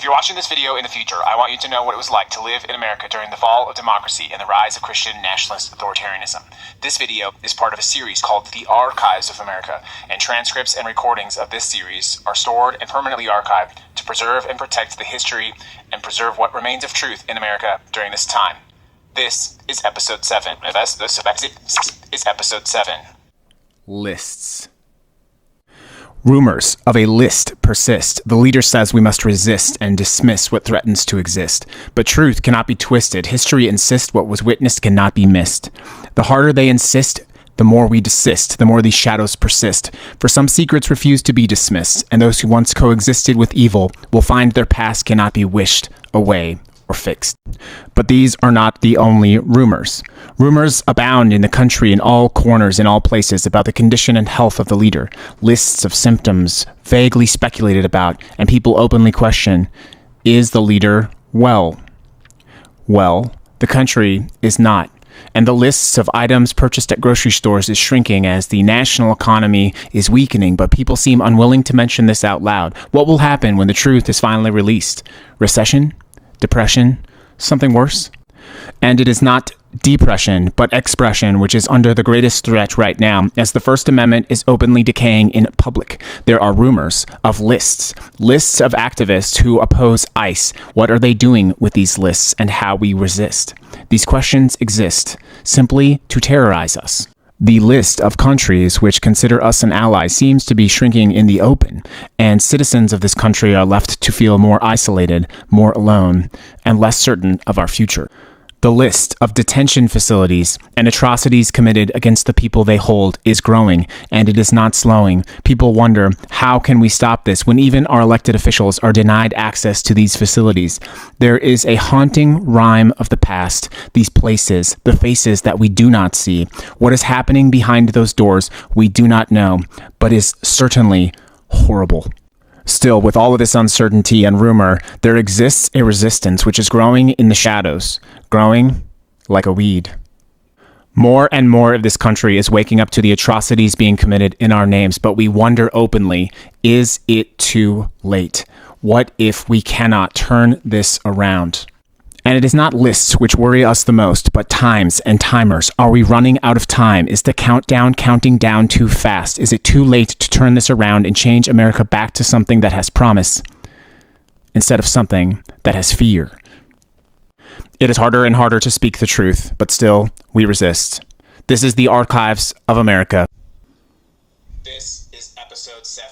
you're watching this video in the future, I want you to know what it was like to live in America during the fall of democracy and the rise of Christian nationalist authoritarianism. This video is part of a series called The Archives of America, and transcripts and recordings of this series are stored and permanently archived to preserve and protect the history and preserve what remains of truth in America during this time. This is episode 7. This is episode 7. Lists. Rumors of a list persist. The leader says we must resist and dismiss what threatens to exist. But truth cannot be twisted. History insists what was witnessed cannot be missed. The harder they insist, the more we desist, the more these shadows persist. For some secrets refuse to be dismissed, and those who once coexisted with evil will find their past cannot be wished away or fixed. But these are not the only rumors. Rumors abound in the country in all corners, in all places, about the condition and health of the leader. Lists of symptoms vaguely speculated about, and people openly question, is the leader well? Well, the country is not. And the lists of items purchased at grocery stores is shrinking as the national economy is weakening, but people seem unwilling to mention this out loud. What will happen when the truth is finally released? Recession? Depression? Something worse? And it is not depression, but expression, which is under the greatest threat right now, as the First Amendment is openly decaying in public. There are rumors of lists of activists who oppose ICE. What are they doing with these lists, and how we resist? These questions exist simply to terrorize us. The list of countries which consider us an ally seems to be shrinking in the open, and citizens of this country are left to feel more isolated, more alone, and less certain of our future. The list of detention facilities and atrocities committed against the people they hold is growing, and it is not slowing. People wonder, how can we stop this when even our elected officials are denied access to these facilities? There is a haunting rhyme of the past, these places, the faces that we do not see. What is happening behind those doors we do not know, but is certainly horrible. Still, with all of this uncertainty and rumor, there exists a resistance which is growing in the shadows, growing like a weed. More and more of this country is waking up to the atrocities being committed in our names, but we wonder openly, is it too late? What if we cannot turn this around? And it is not lists which worry us the most, but times and timers. Are we running out of time? Is the countdown counting down too fast? Is it too late to turn this around and change America back to something that has promise instead of something that has fear? It is harder and harder to speak the truth, but still, we resist. This is the Archives of America. This is episode 7.